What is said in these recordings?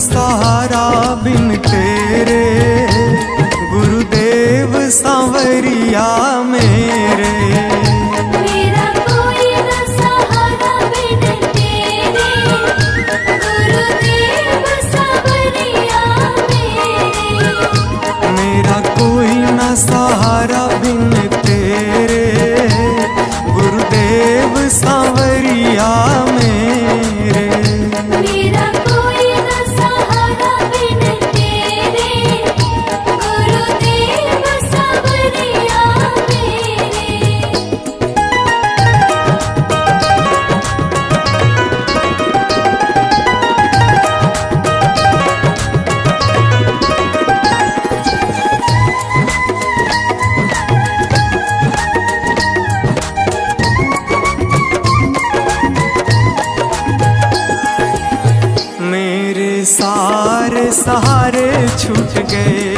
सहारा बिन तेरे, गुरुदेव सांवरिया मेरे। मेरा कोई न सहारा बिन तेरे, गुरुदेव सांवरिया मेरे। मेरा कोई न सहारा बिन तेरे, गुरुदेव सांवरिया मेरे। मेरा कोई न सहारा बिन तेरे, गुरुदेव सांवरिया मेरे। मेरे सारे सहारे छूट गए,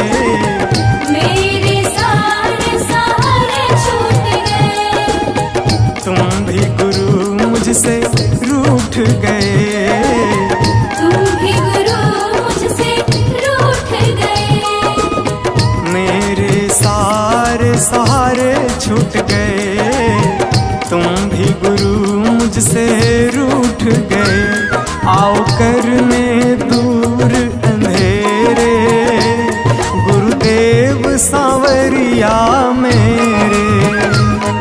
मेरे सारे सहारे छूट गए। तुम भी गुरु मुझसे रूठ गए। तुम भी गुरु मुझसे रूठ गए। मेरे सारे सहारे छूट गए, तुम भी गुरु मुझसे रूठ गए। आओ करने दूर अंधेरे, गुरुदेव सांवरिया मेरे।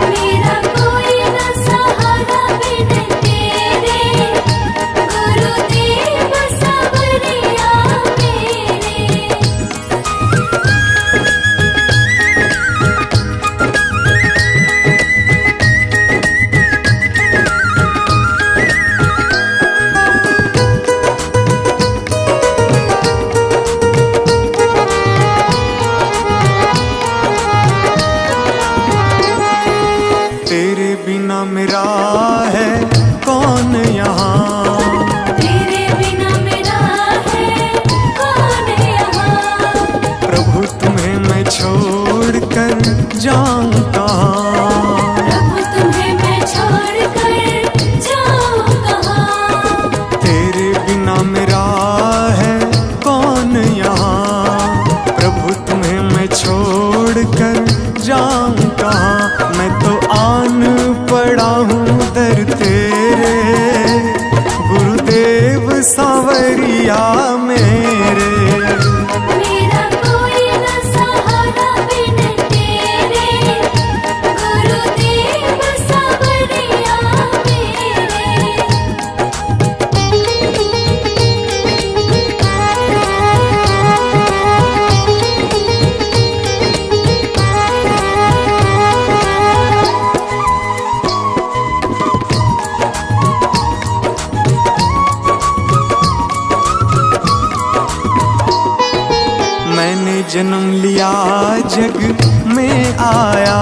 मेरा कोई न सहारा बिन तेरे, गुरुदेव सांवरिया मेरे। तेरे बिना मेरा है कौन यहाँ, तेरे बिना मेरा है कौन यहाँ। प्रभु तुम्हें मैं छोड़ कर जाऊँ कहाँ। प्रभु तुम्हें मैं छोड़ कर जाऊँ कहाँ। तेरे बिना मेरा है कौन यहाँ, प्रभु तुम्हें मैं छोड़ कर जाऊँ कहाँ। मैं तो आन पड़ा हूँ दर तेरे, गुरुदेव सांवरिया मेरे। मेरा कोई न सहारा बिन तेरे, गुरुदेव सांवरिया मेरे। मैंने जन्म लिया जग में आया,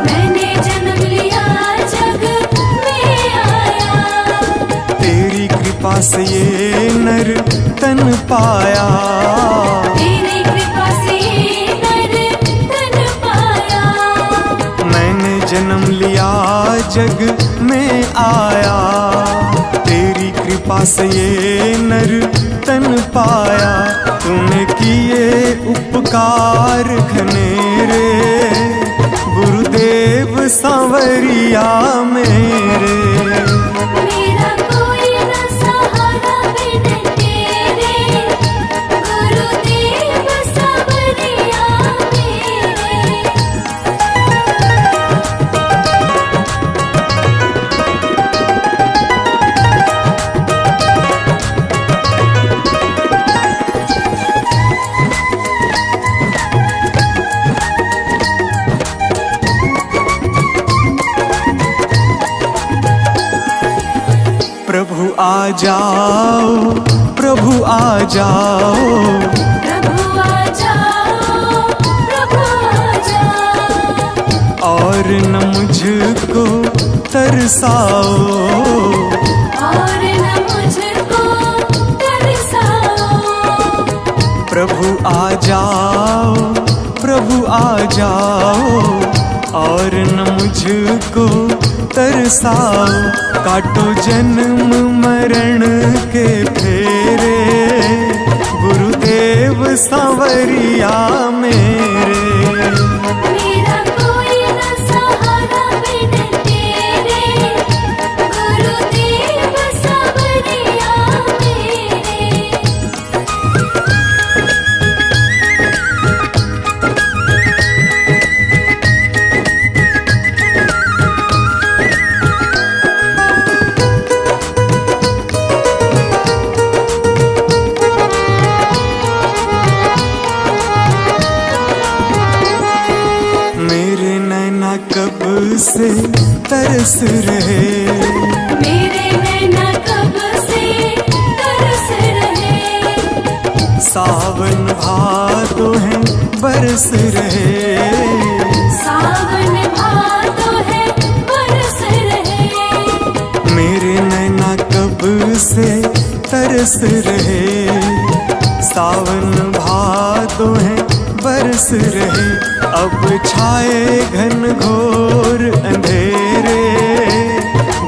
मैंने जन्म लिया जग में आया। तेरी कृपा से ये नर तन पाया। तेरी कृपा से नर तन पाया। मैंने जन्म लिया जग में आया, तेरी कृपा से ये नर तन पाया। तूने किए उपकार घनेरे, गुरुदेव सांवरिया मेरे। मेरा कोई न सहारा बिन तेरे, गुरुदेव सांवरिया मेरे। प्रभु आ जाओ, प्रभु आ जाओ, प्रभु आ जाओ, प्रभु आ जाओ। और न मुझको तरसाओ, और न मुझको तरसाओ। प्रभु आ जाओ, प्रभु आ जाओ, और न मुझको तरसाओ। काटो जन्म मरण के फेरे, सांवरिया मेरे। मेरा कोई न सहारा बिन तेरे, गुरुदेव सांवरिया मेरे। मेरे नैना कब से तरस रहे, मेरे नैना कब से तरस रहे। सावन भादो है बरस रहे। सावन भादो है बरस रहे। मेरे नैना कब से तरस रहे, सावन भादो है बरस रहे। अब छाए घन घोर अंधेरे,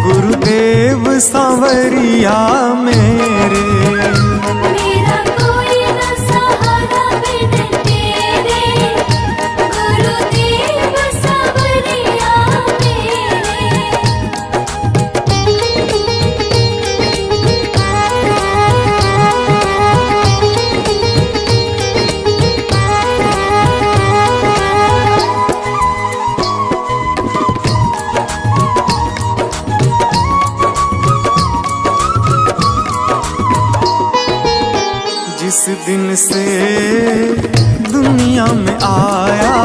गुरुदेव सांवरिया मेरे। मेरा कोई न सहारा बिन तेरे, गुरुदेव सांवरिया जिस दिन से दुनिया में आया,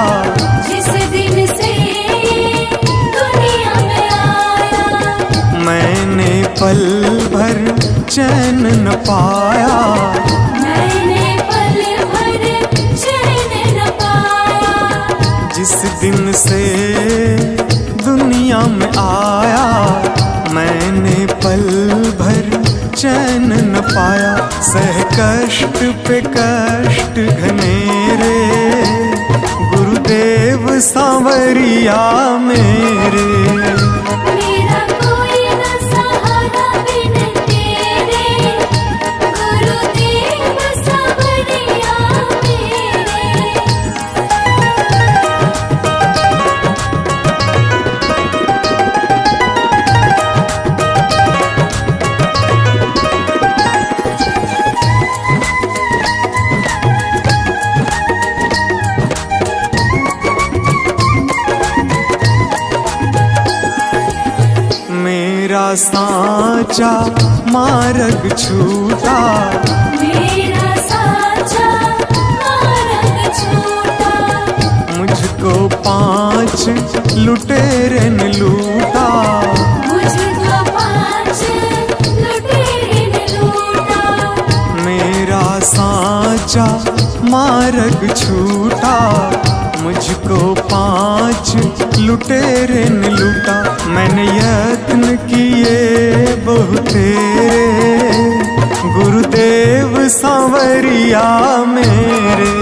जिस दिन से दुनिया में आया। मैंने पल भर चैन न पाया। मैंने पल भर चैन न पाया। जिस दिन से दुनिया में आया, मैंने पल भर चैन न पाया। सह कष्ट पे कष्ट घनेरे, गुरुदेव सांवरिया मेरे। मेरा कोई न सहारा बिन तेरे, गुरुदेव सांवरिया मेरे। मेरा साचा मार्ग छूटा, मेरा साचा मार्ग छूटा। मुझको 5 लुटेरे ने लूटा। मुझको 5 लुटेरे ने लूटा। मेरा साचा मार्ग छूटा, मुझको 5 लुटेरे ने लूटा। मैंने यत्न किए बहुतेरे, गुरुदेव सांवरिया मेरे।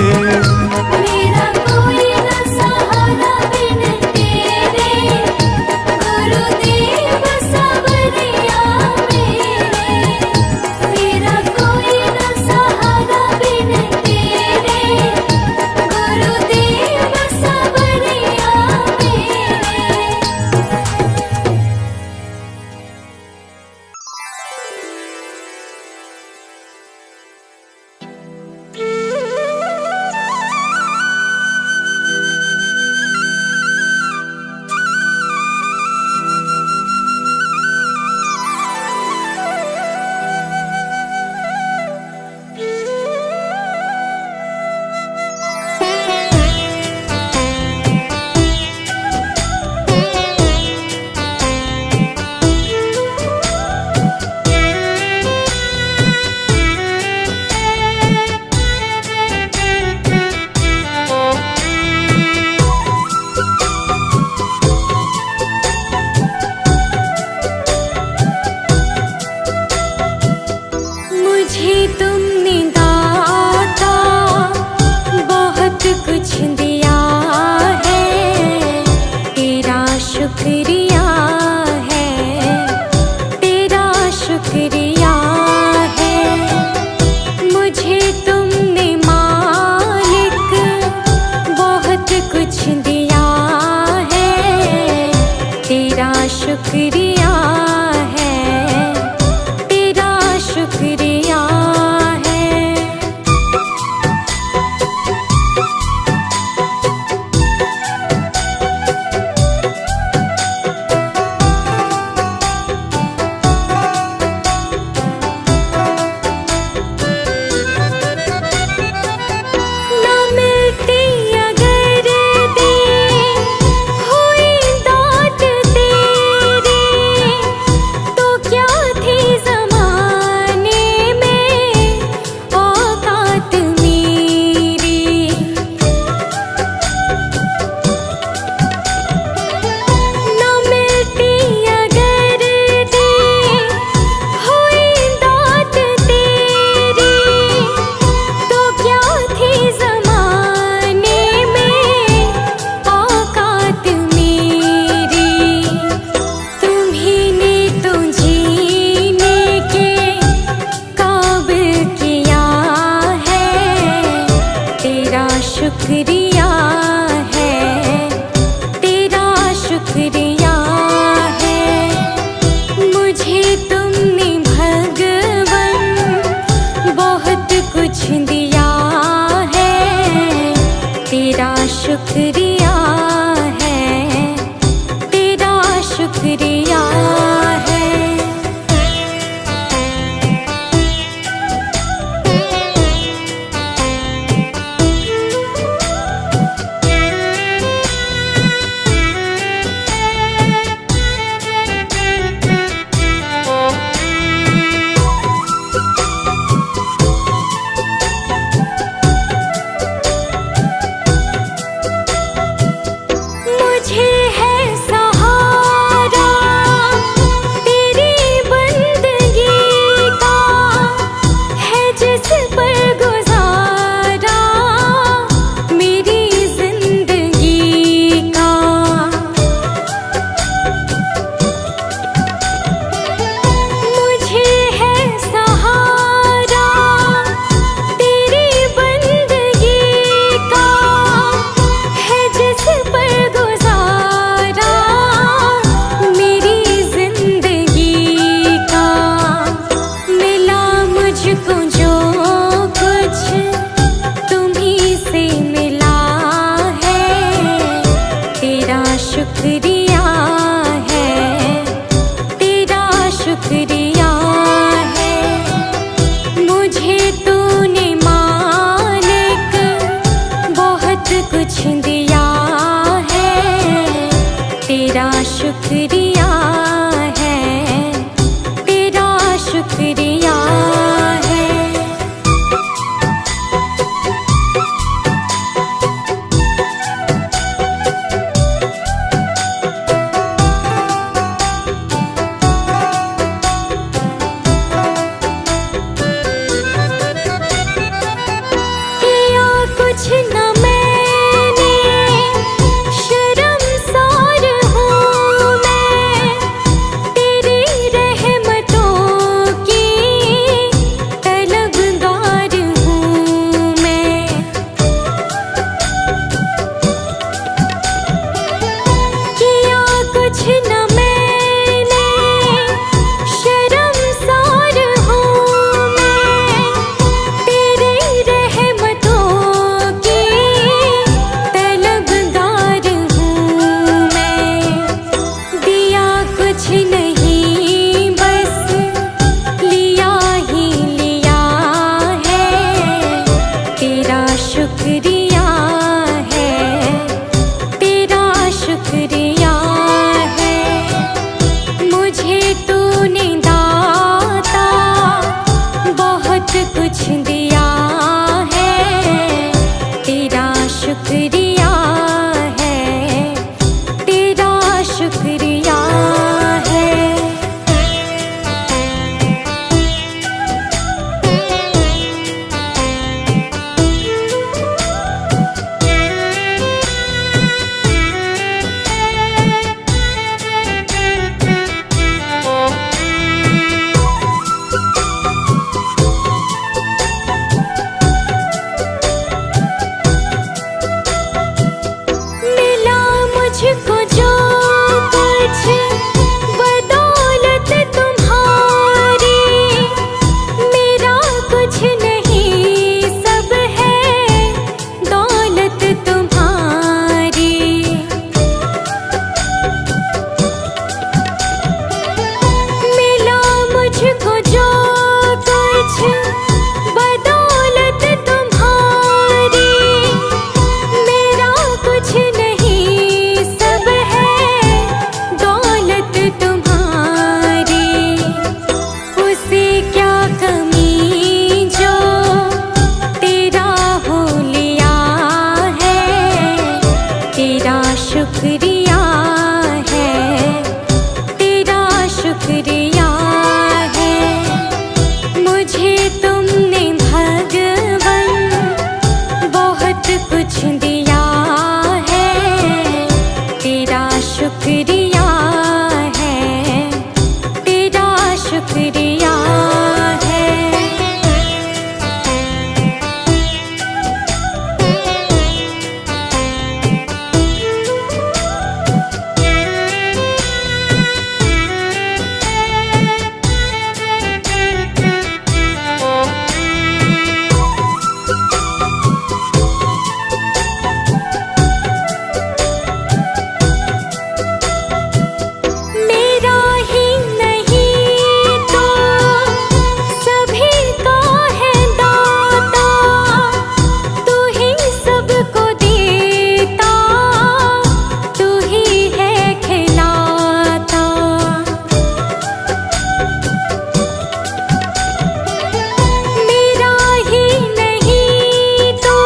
मेरा कोई न सहारा बिन तेरे, गुरुदेव सांवरिया मेरे। मेरा कोई न सहारा बिन तेरे, गुरुदेव सांवरिया मेरे। दिया है, तेरा शुक्रिया है, तेरा शुक्रिया है। मिला मुझको जो कुछ बदौलत तुम्हारी, मेरा कुछ नहीं सब है दौलत तुम्हारी। मिला मुझको जो कुछ बदौलत तुम्हारी, मेरा कुछ नहीं सब है दौलत तुम्हारी। उसे क्या कमी जो तेरा हो लिया है, तेरा शुक्रिया है, तेरा शुक्रिया है। मुझे तुमने भगवन बहुत कुछ दिया है, तेरा शुक्रिया है, तेरा शुक्रिया है। मेरा ही नहीं तो सभी का है दाता, तू ही सबको देता, तू ही है खिलाता। मेरा ही नहीं तो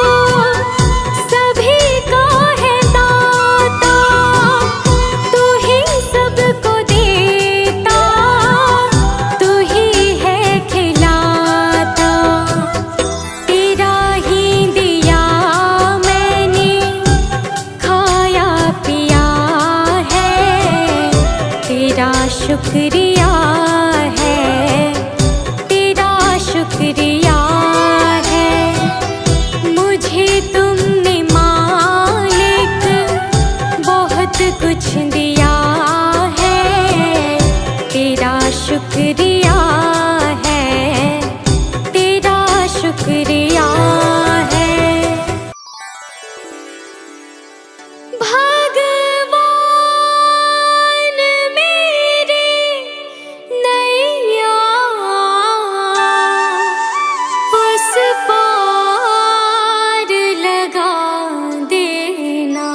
सभी का है दाता, तू ही सबको देता, तू ही है खिलाता। तेरा ही दिया मैंने खाया पिया है, तेरा शुक्रिया है, तेरा शुक्रिया है। मुझे तुमने मालिक बहुत कुछ दिया है, तेरा शुक्रिया है, तेरा शुक्रिया है। भगवान मेरे नैया उस पार लगा देना।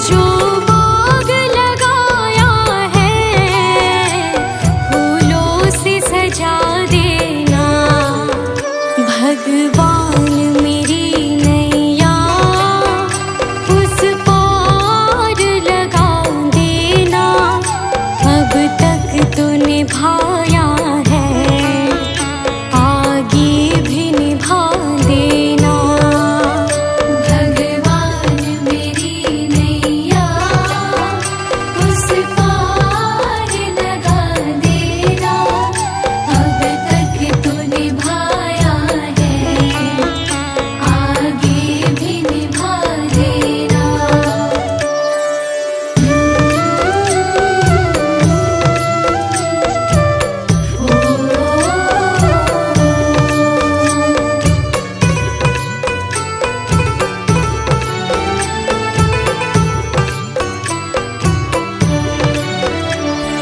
जो बाग लगाया है फूलों से सजा देना। भगवान मेरी नैया उस पार लगा देना। अब तक तो निभाया है, आगे भी निभा देना। भगवान मेरी नैया उस पार लगा देना। अब तक तो निभाया है, आगे भी निभा देना।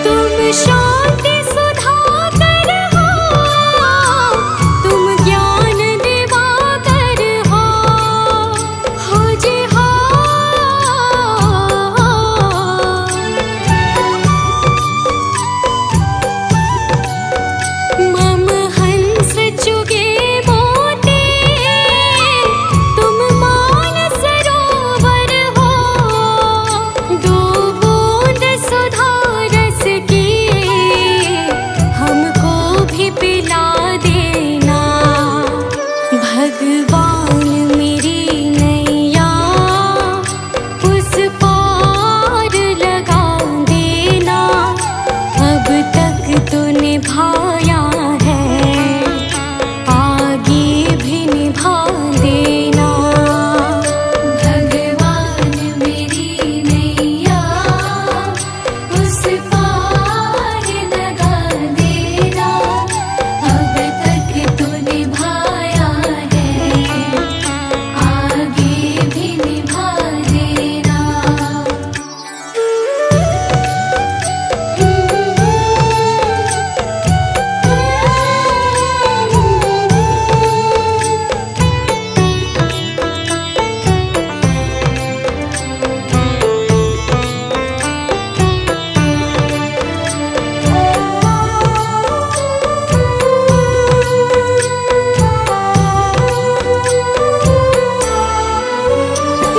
तुम शांति सुधाकर हो, तुम ज्ञान दिवाकर हो जी हो। मम हंस चुगे मोती, तुम मान सरोवर हो। दो बूंद सुधा रस की हमको भी पिला देना। भगवान मेरी नैया उस पार लगा देना। अब तक तो निभाया है, आगे भी निभा देना। भगवान मेरी नैया उस पार लगा देना। अब तक तो निभाया है, आगे भी निभा देना।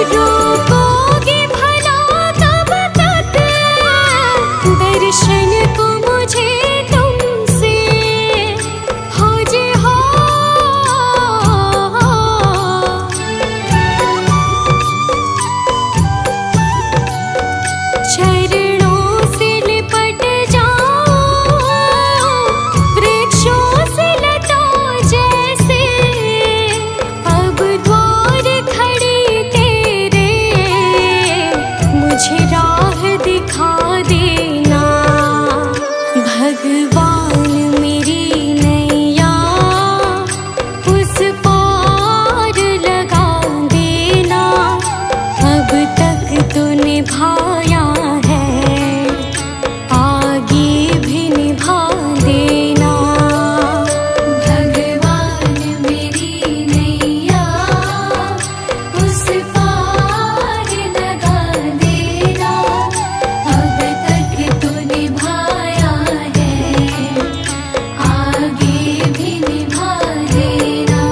रोकोगे भला कब तक दर्शन को मुझे तुमसे, हो जी हो। चरणों से लिपट जाओ, वृक्षों से लताओं जैसे। अब द्वार खड़ी तेरे, मुझे राह दिखा देना। भगवान मेरी नैया उस पार लगा देना। अब तक तो निभाया है, आगे भी निभा देना। भगवान मेरी नैया उस पार लगा देना। अब तक तो निभाया है, आगे भी निभा देना।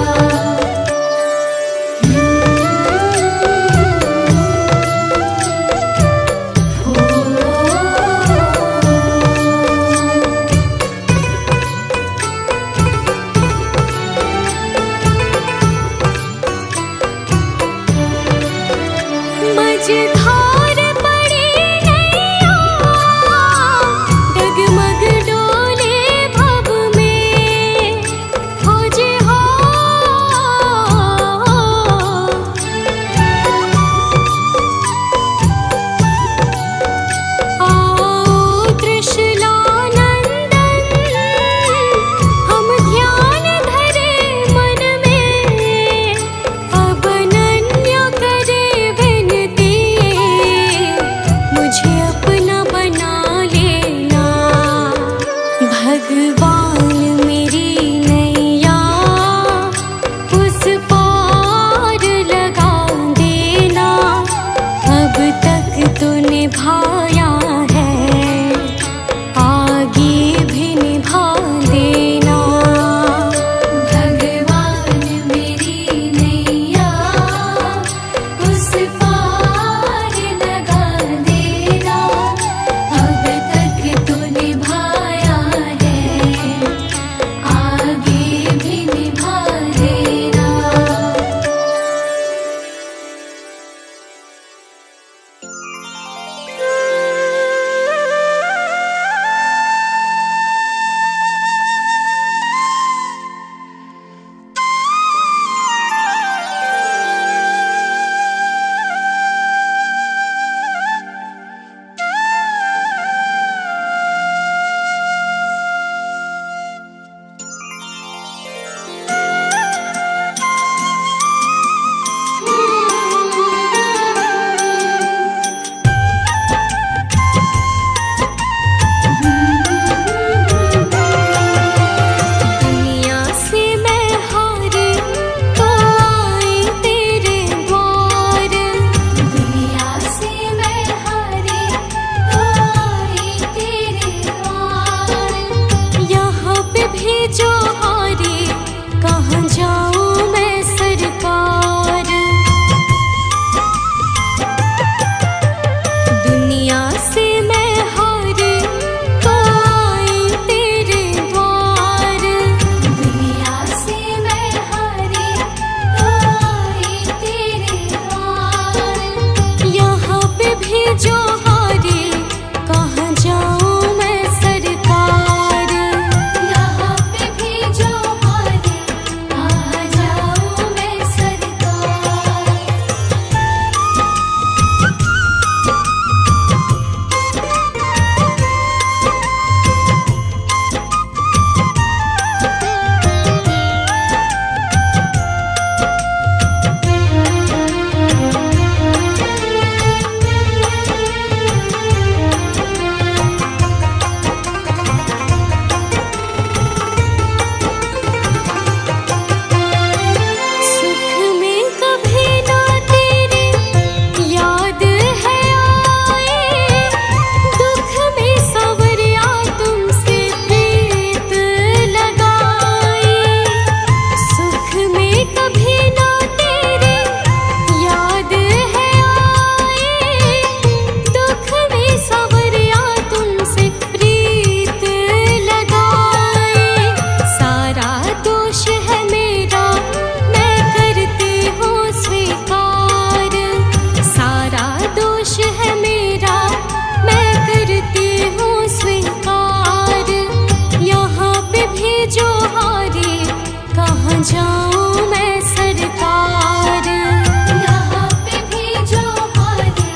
जाऊं मैं सरकार। यहाँ पे भेजो हारी,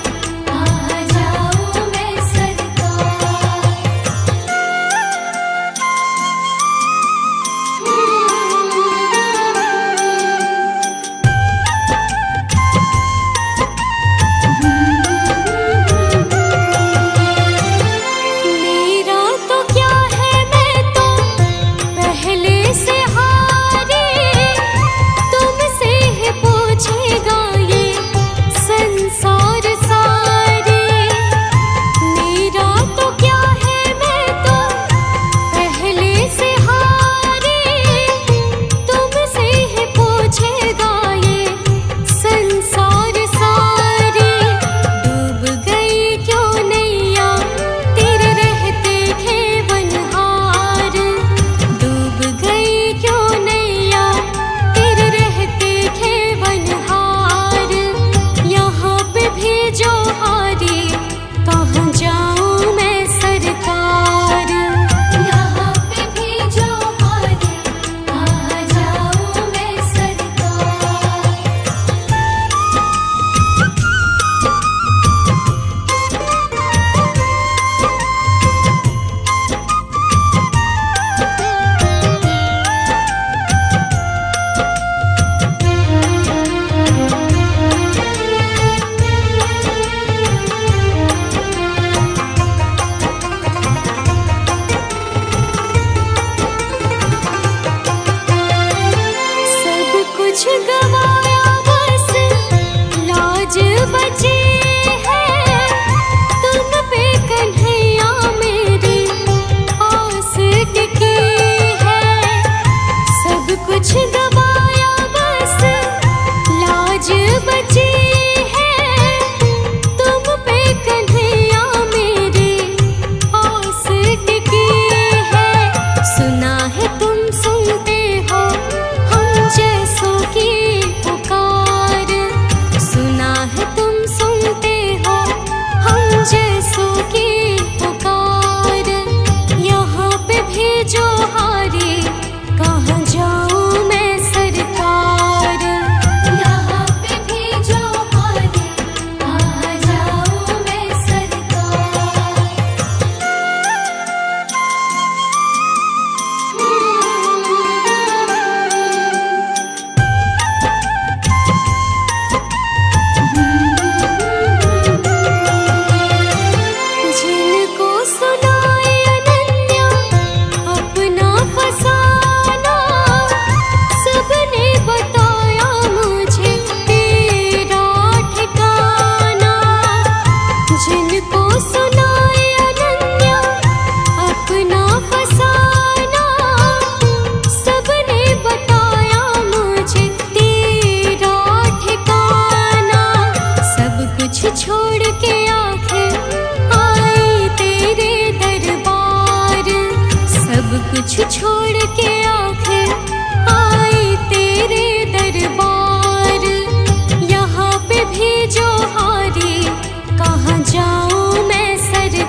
कहाँ जाऊं मैं सरकार। मेरा तो क्या है, मैं तो पहले से हारी, तुमसे ही पूछेगा ये संसार सारे। मेरा तो क्या है, मैं तो पहले से हारी, तुमसे ही पूछेगा ये संसार सारे। डूब गई क्यों नैया तेरे रहते खेवनहार, डूब गई क्यों नैया तेरे रहते खेवनहार। यहाँ पे भेजो हारी, कहाँ जाऊं मैं सरकार। यहाँ पे भेजो हारी, कहाँ जाऊं मैं सरकार। सब कुछ गवाया बस लाज बची है, तुम पे कन्हैया मेरी आस टिकी है। सब कुछ गवाया बस लाज बची है, तुम पे कन्हैया मेरी आस टिकी है। सुना है तुम सुनते हो हम जैसों की पुकार, सुना है तुम सुनते हो हम जैसों की पुकार। यहाँ पे भेजो हारी, कहाँ जाऊं मैं सरकार। यहाँ पे भेजो हारी, कहाँ जाऊं मैं सरकार। जिनको सुनाए अनन्या अपना फसाना, सबने बताया मुझे तेरा ठिकाना। जिनको सुनाए अनन्या अपना फसाना, सबने बताया मुझे तेरा ठिकाना। सब कुछ छोड़ के आखिर आई तेरे दरबार, सब कुछ छोड़ के आखिर आई तेरे दरबार। यहाँ पे भेजो हारी, कहाँ जाऊं मैं सरकार।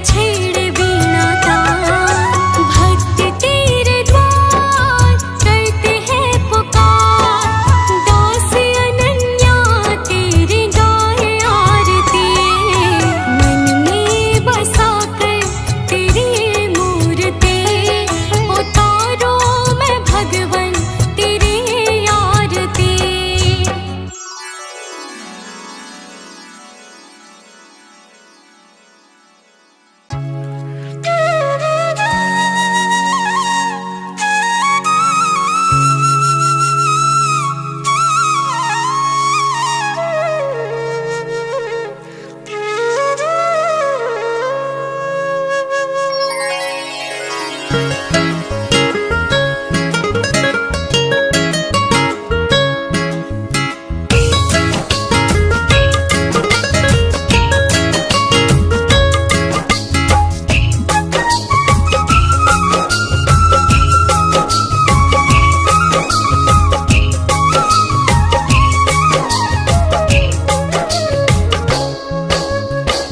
छेड़े बीना तार, भक्त तेरे द्वार करते हैं पुकार। दास अनन्या तेरी गाए आरती, मन में बसा कर तेरी मूर्ति, उतारो मैं भगवन तेरी आरती।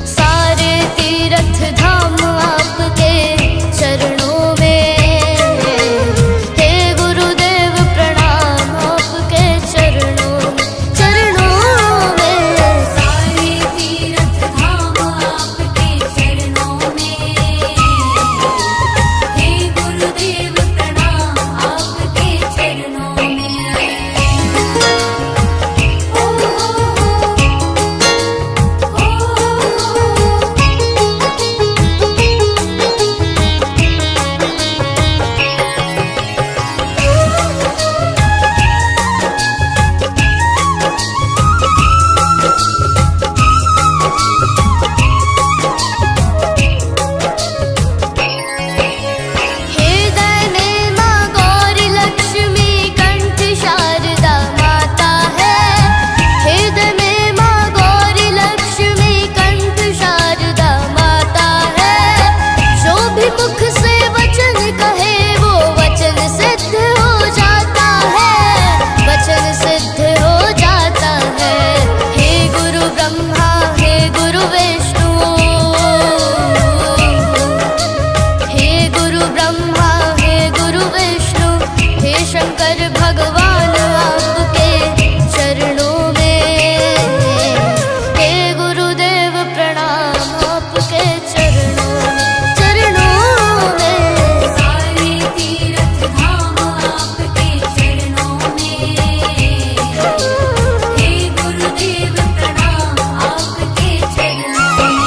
सारे तीर्थ धाम आपके चरणों में, हे गुरुदेव प्रणाम आपके चरणों में। सारे तीर्थ धाम आपके चरणों में, हे गुरुदेव प्रणाम आपके चरणों में। हृदय में माँ गौरी लक्ष्मी कंठ शारदा माता है, हृदय में माँ गौरी लक्ष्मी कंठ शारदा माता है। जो भी मुख से वचन कहे वो वचन सिद्ध हो जाता है, वचन सिद्ध हो जाता है। हे गुरु ब्रह्मा हे गुरु विष्णु, हे गुरु ब्रह्मा हे गुरु विष्णु, हे शंकर भगवान आपके चरणों में, हे गुरुदेव प्रणाम आपके चरणों में। सारे तीर्थ धाम आपके चरणों में, हे गुरुदेव प्रणाम आपके चरणों में।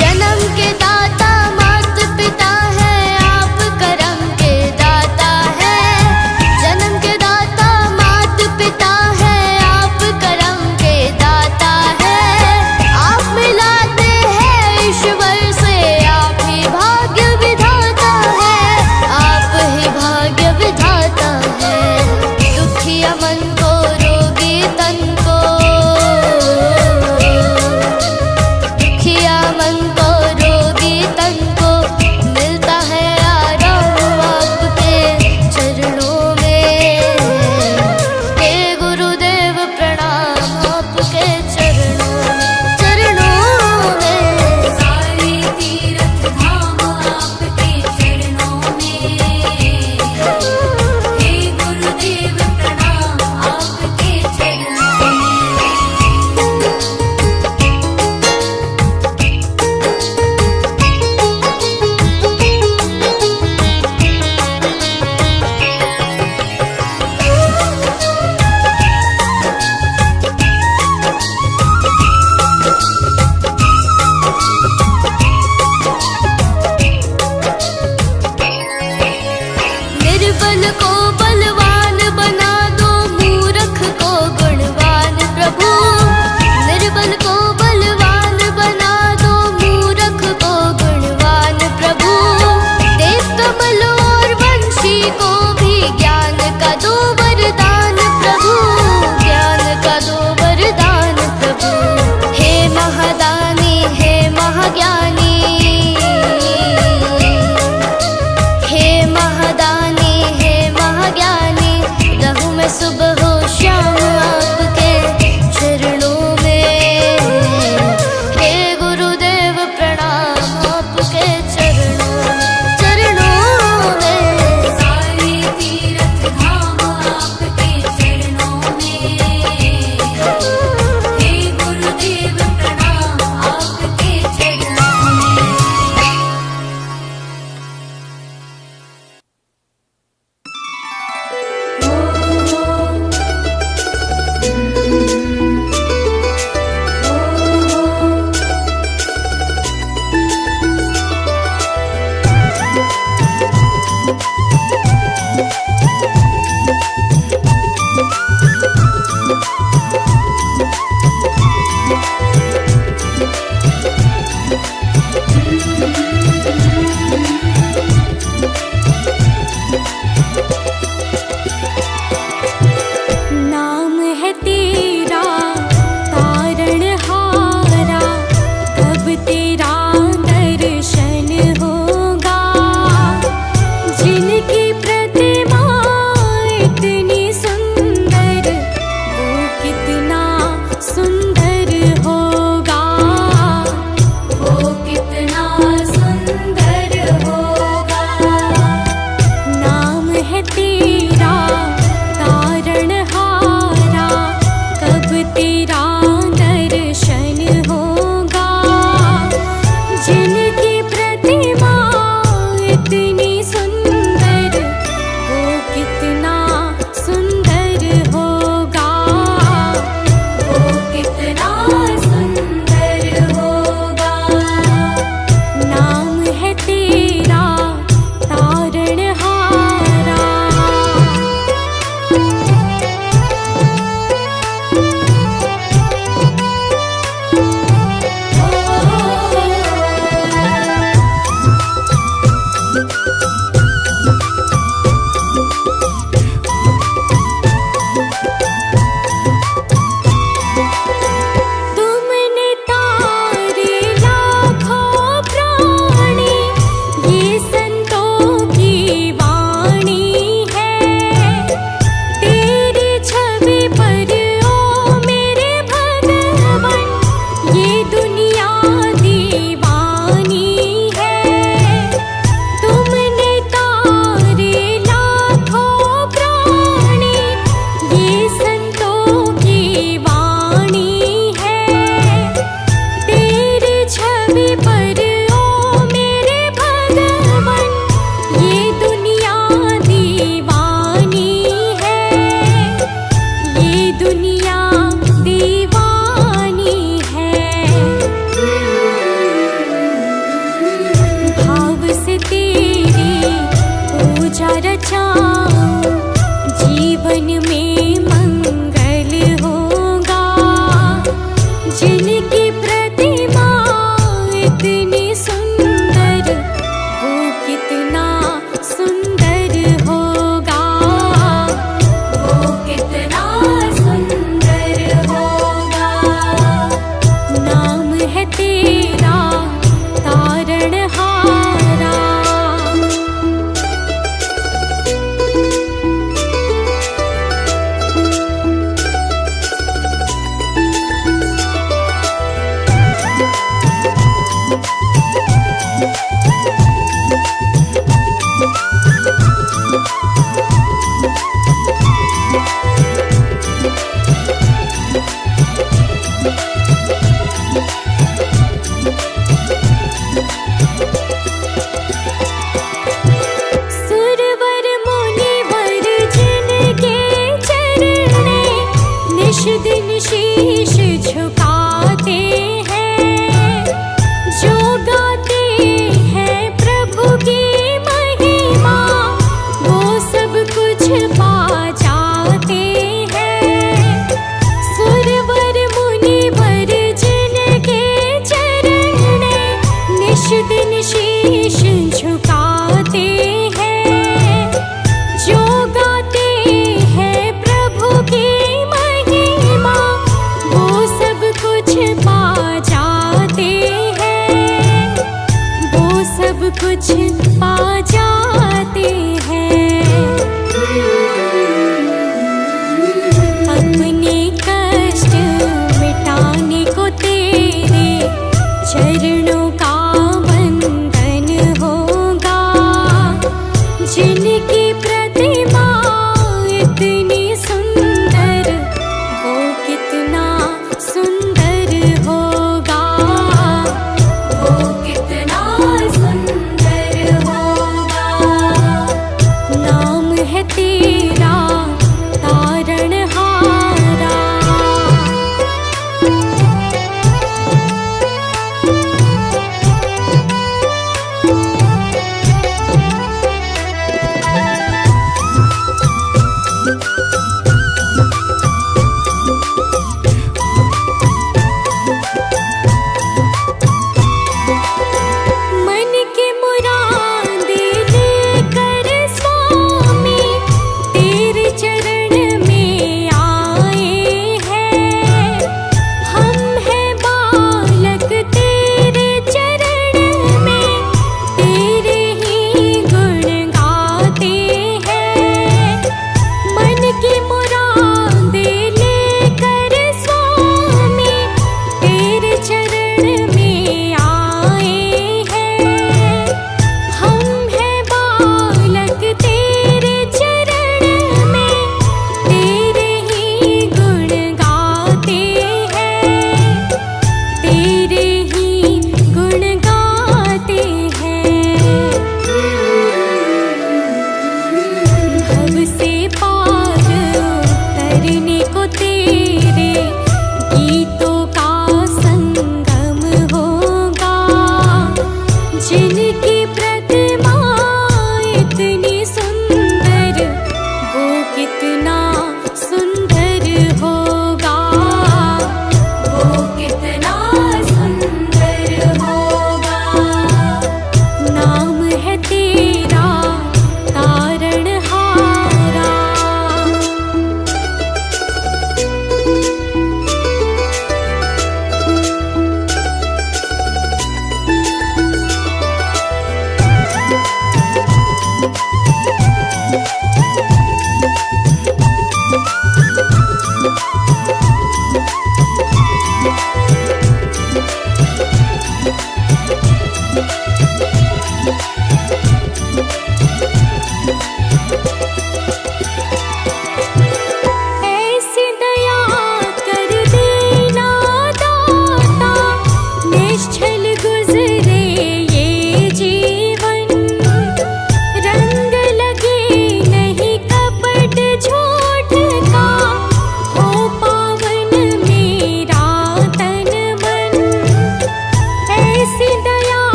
जन्म के दाता मात पिता है, आप करम के दाता है। जन्म के दाता मात पिता है, आप करम के दाता है। आप मिलाते हैं ईश्वर से, आप ही भाग्य विधाता है, आप ही भाग्य विधाता है। दुखिया मन को रोगी तन को, दुखिया मन को रोगी तन को मिलता है आराम आपके चरणों में, हे गुरुदेव प्रणाम आपके चरणों में। सारे तीर्थ धाम आपके चरणों में, हे गुरुदेव प्रणाम आपके चरणों में। निर्बल को बलवान बना दो, मूर्ख को गुणवान प्रभु। निर्बल को बलवान बना दो, मूर्ख को गुणवान प्रभु। देव कमल और वंशी को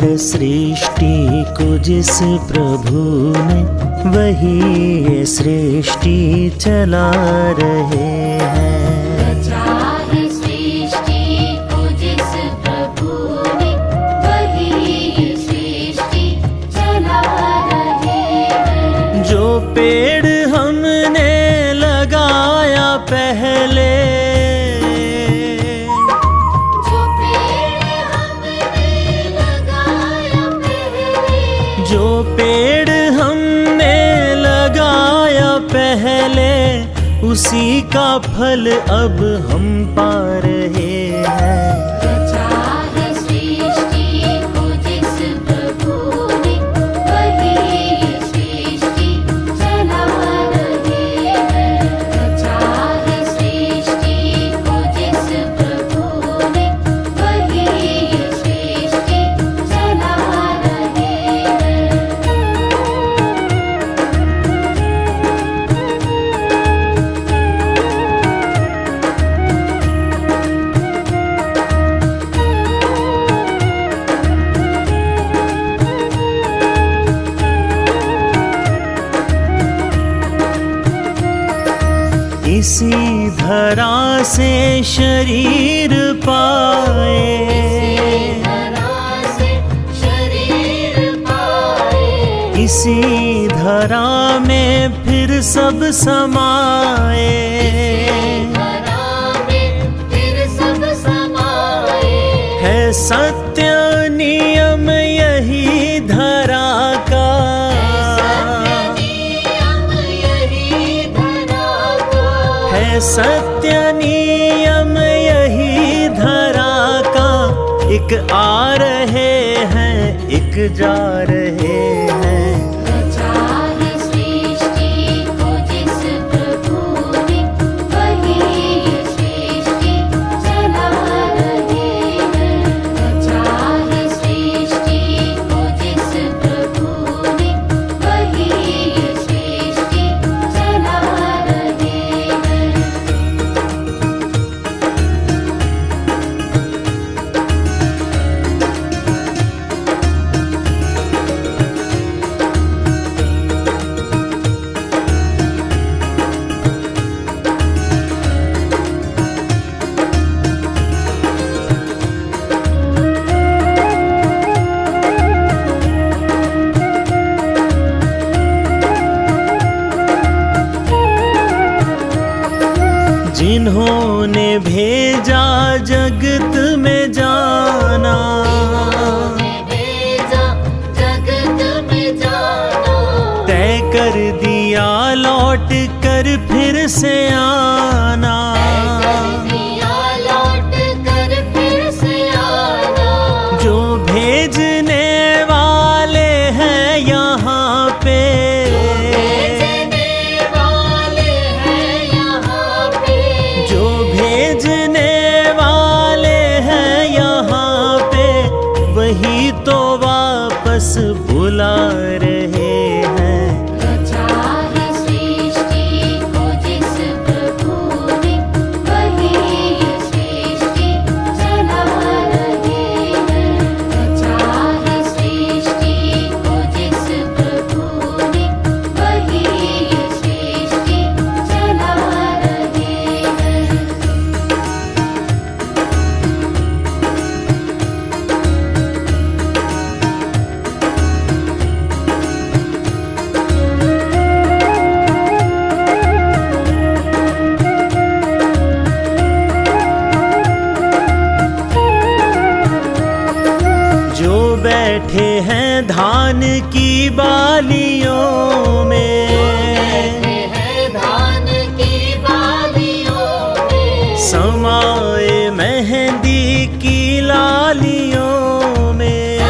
है सृष्टि को जिस प्रभु ने, वही ये सृष्टि चला रहे हैं। रचा है सृष्टि को जिस प्रभु ने, वही ये सृष्टि चला रहे हैं। जो पेड़ हमने लगाया पहले, जो पेड़ हमने लगाया पहले, उसी का फल अब हम पा रहे हैं। रचा है सृष्टि को जिस प्रभु ने, वही ये सृष्टि चला रहे हैं। रचा है सृष्टि को जिस प्रभु ने, वही ये सृष्टि चला रहे हैं। इसी धरा से शरीर पाए, इसी धरा में फिर सब समाए। है सत्य नियम यही धरा का, है सत्य नियम यही धरा का। एक आ रहे हैं, एक जा रहे हैं। रचा है सृष्टि को जिस प्रभु ने, वही ये सृष्टि चला रहे हैं। रचा है सृष्टि को जिस प्रभु ने, वही ये सृष्टि चला रहे हैं। से आना, लौट कर फिर से आना। जो भेजने वाले हैं यहाँ पे, भेजने वाले हैं यहाँ पे, जो भेजने वाले हैं यहाँ पे, वही तो वापस बुला रहे हैं। रचा है सृष्टि को जिस प्रभु ने, वही ये सृष्टि चला रहे हैं। रचा है सृष्टि को जिस प्रभु ने, वही ये सृष्टि चला रहे हैं। जो बैठे हैं धान की बालियों में, है धान की बालियों में, समाए मेहंदी की लालियों में,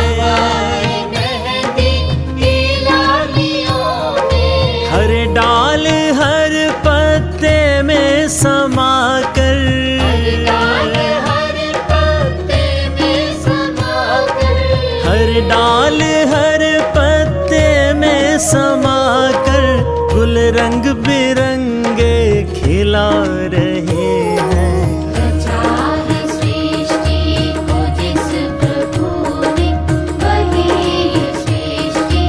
मेहंदी की लालियों में, हर डाल हर पत्ते में समा कर, डाल हर पत्ते में समा कर, हर डाल हर पत्ते में समा कर, गुल रंग बिरंगे खिला रहे हैं। रचा है सृष्टि को जिस प्रभु ने, वही ये सृष्टि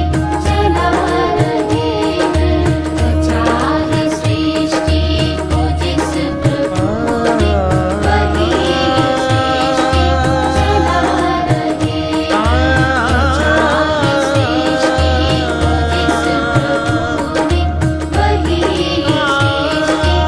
चला रहे हैं। रचा है सृष्टि को जिस प्रभु ने, वही ये सृष्टि चला रहे हैं। रचा है सृष्टि को जिस प्रभु ने, वही ये सृष्टि चला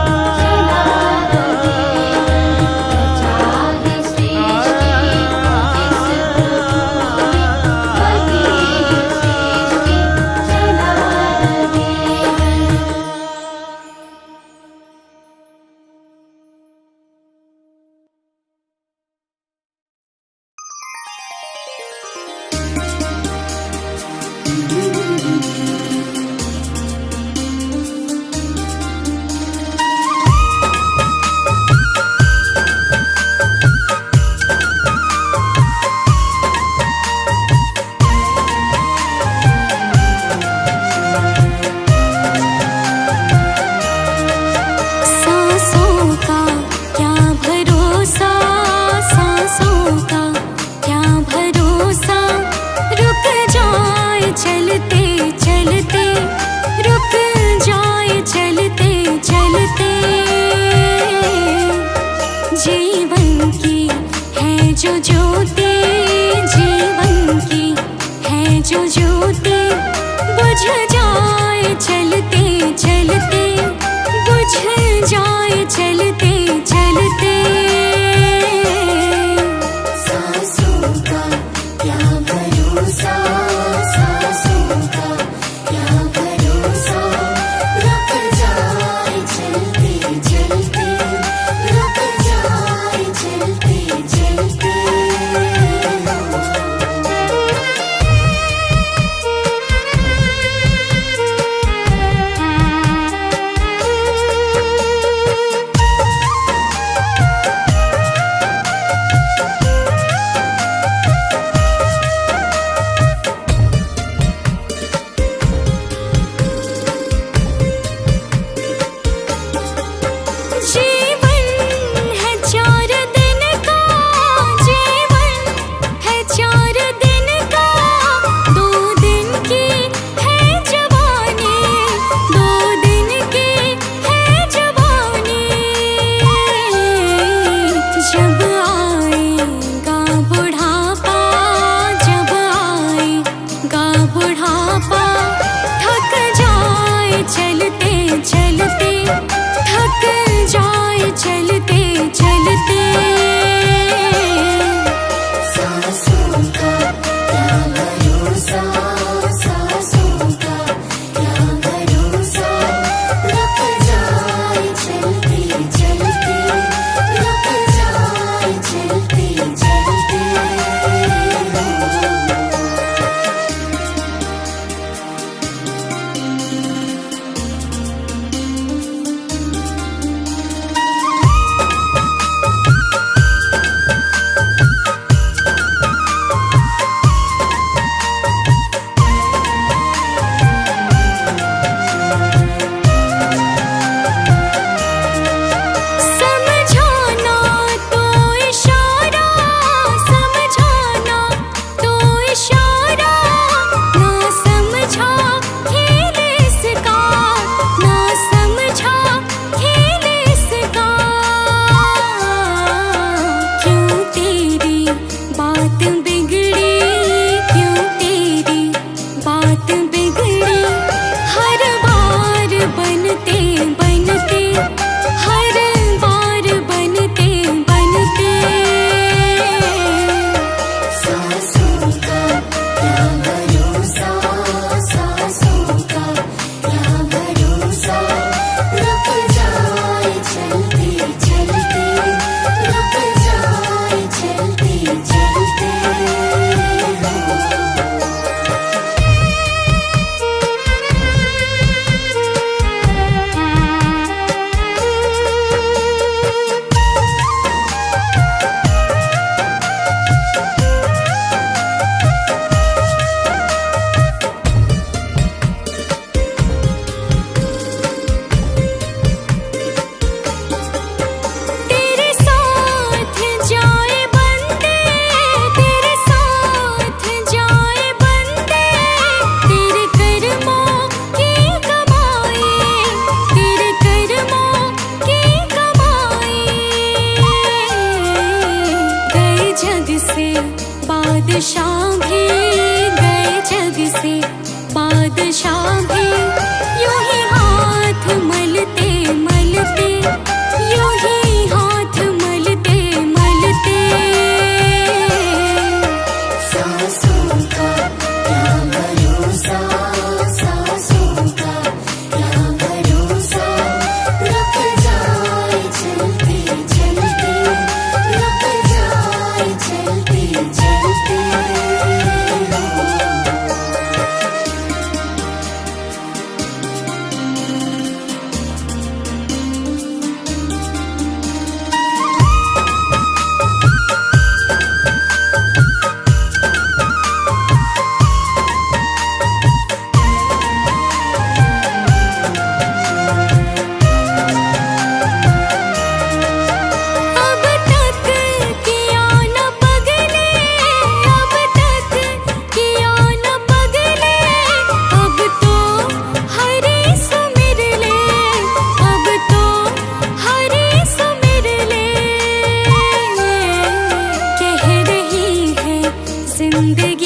बादशाह भी गए जग से, बादशाह भी यूं ही हाथ मलते मलते, यूं ही हाथ मलते मलते। सांसों का क्या भरोसा, सांसों का क्या भरोसा, रुक जाए चलते चलते, रुक जाए चलते चलते। अब तक किया न पगले, अब तक किया न पगले, अब तो हरे सुमिर ले, अब तो हरे सुमिर ले। कह रही है जिंदगी